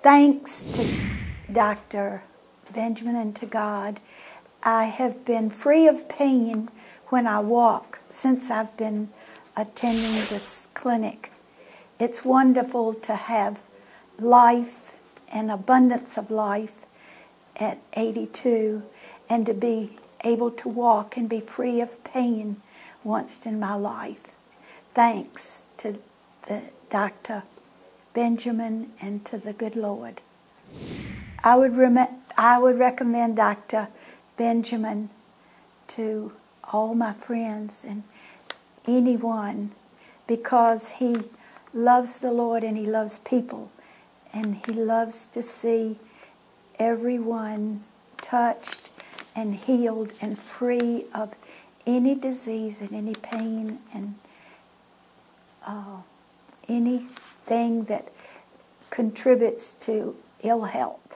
thanks to Dr. Benjamin and to God, I have been free of pain when I walk since I've been attending this clinic. It's wonderful to have life and abundance of life at 82 and to be able to walk and be free of pain once in my life. Thanks to Dr. Benjamin and to the good Lord. I would recommend Dr. Benjamin to all my friends and anyone because he loves the Lord and he loves people and he loves to see everyone touched and healed and free of any disease and any pain and anything that contributes to ill health.